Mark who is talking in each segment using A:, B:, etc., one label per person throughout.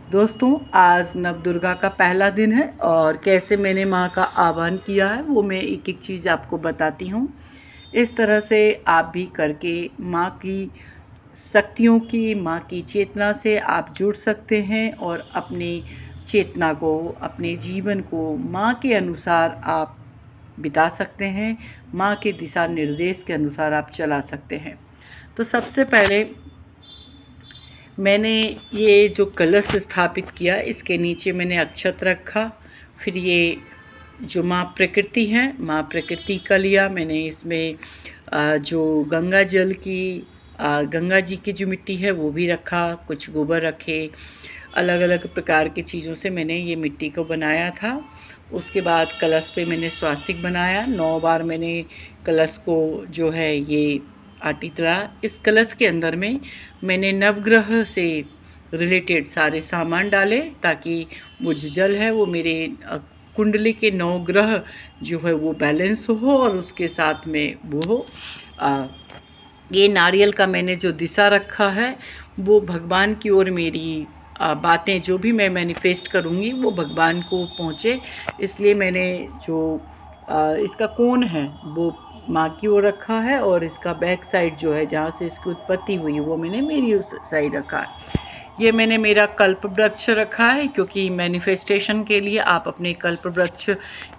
A: दोस्तों, आज नवदुर्गा का पहला दिन है और कैसे मैंने माँ का आह्वान किया है वो मैं एक एक चीज़ आपको बताती हूँ। इस तरह से आप भी करके माँ की शक्तियों की, माँ की चेतना से आप जुड़ सकते हैं और अपनी चेतना को, अपने जीवन को माँ के अनुसार आप बिता सकते हैं। माँ के दिशा निर्देश के अनुसार आप चला सकते हैं। तो सबसे पहले मैंने ये जो कलश स्थापित किया, इसके नीचे मैंने अक्षत रखा। फिर ये जो माँ प्रकृति हैं, माँ प्रकृति का लिया मैंने। इसमें जो गंगा जल की, गंगा जी की जो मिट्टी है वो भी रखा, कुछ गोबर रखे। अलग अलग प्रकार की चीज़ों से मैंने ये मिट्टी को बनाया था। उसके बाद कलश पे मैंने स्वास्तिक बनाया। 9 बार मैंने कलश को जो है ये आटी तरह। इस कलश के अंदर में मैंने नवग्रह से रिलेटेड सारे सामान डाले, ताकि वो जो जल है वो मेरे कुंडली के 9 ग्रह जो है वो बैलेंस हो और उसके साथ में वो हो। ये नारियल का मैंने जो दिशा रखा है वो भगवान की ओर मेरी बातें जो भी मैं मैनिफेस्ट करूँगी वो भगवान को पहुँचे, इसलिए मैंने जो इसका कोण है वो माँ की ओर रखा है और इसका बैक साइड जो है जहाँ से इसकी उत्पत्ति हुई वो मैंने मेरी उस साइड रखा है। ये मैंने मेरा कल्प वृक्ष रखा है, क्योंकि मैनिफेस्टेशन के लिए आप अपने कल्प वृक्ष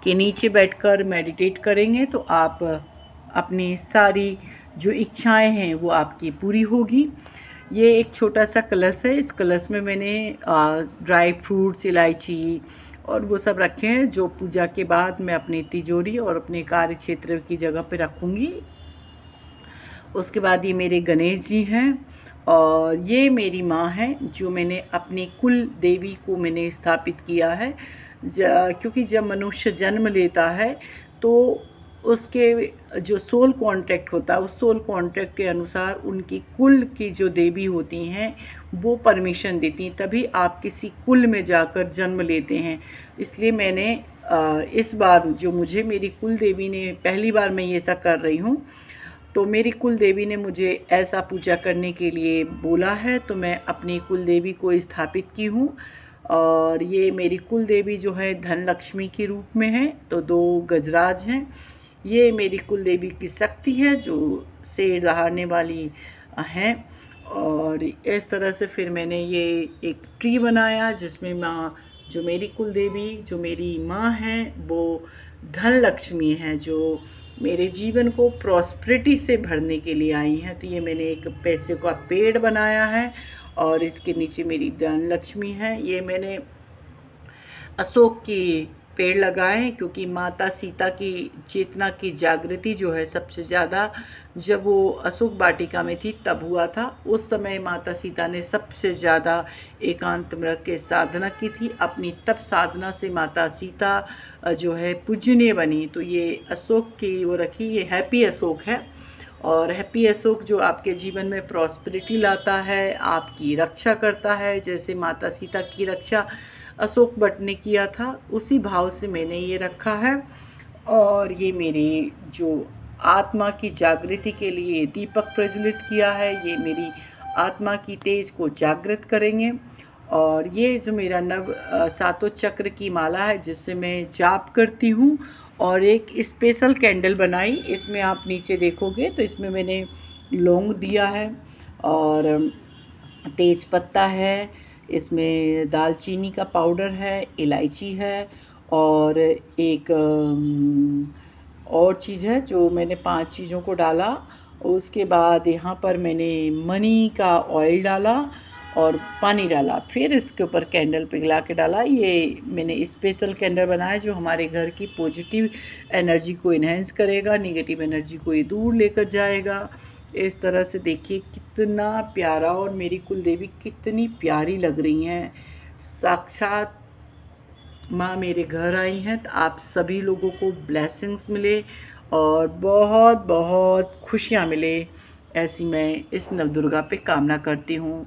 A: के नीचे बैठकर मेडिटेट करेंगे तो आप अपनी सारी जो इच्छाएं हैं वो आपकी पूरी होगी। ये एक छोटा सा कलश है। इस कलश में मैंने ड्राई फ्रूट्स, इलायची और वो सब रखे हैं, जो पूजा के बाद मैं अपनी तिजोरी और अपने कार्य क्षेत्र की जगह पे रखूँगी। उसके बाद ये मेरे गणेश जी हैं और ये मेरी माँ है, जो मैंने अपनी कुल देवी को मैंने स्थापित किया है। क्योंकि जब मनुष्य जन्म लेता है तो उसके जो सोल कॉन्ट्रैक्ट होता है, उस सोल कॉन्ट्रैक्ट के अनुसार उनकी कुल की जो देवी होती हैं वो परमिशन देती हैं, तभी आप किसी कुल में जाकर जन्म लेते हैं। इसलिए मैंने इस बार जो मुझे मेरी कुल देवी ने, पहली बार मैं ये ऐसा कर रही हूँ, तो मेरी कुल देवी ने मुझे ऐसा पूजा करने के लिए बोला है, तो मैं अपनी कुल देवी को स्थापित की हूँ। और ये मेरी कुल देवी जो है धन लक्ष्मी के रूप में है, तो 2 गजराज हैं। ये मेरी कुल देवी की शक्ति है जो शेर दहाड़ने वाली हैं। और इस तरह से फिर मैंने ये एक ट्री बनाया जिसमें माँ, जो मेरी कुल देवी, जो मेरी माँ है वो धन लक्ष्मी है, जो मेरे जीवन को प्रॉस्पेरिटी से भरने के लिए आई हैं। तो ये मैंने एक पैसे का पेड़ बनाया है और इसके नीचे मेरी धन लक्ष्मी है। ये मैंने अशोक की पेड़ लगाए हैं, क्योंकि माता सीता की चेतना की जागृति जो है सबसे ज़्यादा जब वो अशोक वाटिका में थी तब हुआ था। उस समय माता सीता ने सबसे ज़्यादा एकांत में रख के साधना की थी। अपनी तप साधना से माता सीता जो है पूजनीय बनी। तो ये अशोक की वो रखी, ये हैप्पी अशोक है। और हैप्पी अशोक जो आपके जीवन में प्रॉस्पेरिटी लाता है, आपकी रक्षा करता है, जैसे माता सीता की रक्षा अशोक भट्ट ने किया था, उसी भाव से मैंने ये रखा है। और ये मेरी जो आत्मा की जागृति के लिए दीपक प्रज्वलित किया है, ये मेरी आत्मा की तेज को जागृत करेंगे। और ये जो मेरा सातों चक्र की माला है जिससे मैं जाप करती हूँ। और एक स्पेशल कैंडल बनाई, इसमें आप नीचे देखोगे तो इसमें मैंने लौंग दिया है और तेज पत्ता है, इसमें दालचीनी का पाउडर है, इलायची है और एक और चीज़ है जो मैंने 5 चीज़ों को डाला। उसके बाद यहाँ पर मैंने मनी का ऑयल डाला और पानी डाला, फिर इसके ऊपर कैंडल पिघला के डाला। ये मैंने स्पेशल कैंडल बनाया जो हमारे घर की पॉजिटिव एनर्जी को इन्हेंस करेगा, नेगेटिव एनर्जी को ये दूर लेकर जाएगा। इस तरह से देखिए कितना प्यारा, और मेरी कुल देवी कितनी प्यारी लग रही हैं। साक्षात माँ मेरे घर आई हैं। तो आप सभी लोगों को ब्लेसिंग्स मिले और बहुत बहुत खुशियाँ मिले, ऐसी मैं इस नवदुर्गा पे कामना करती हूँ।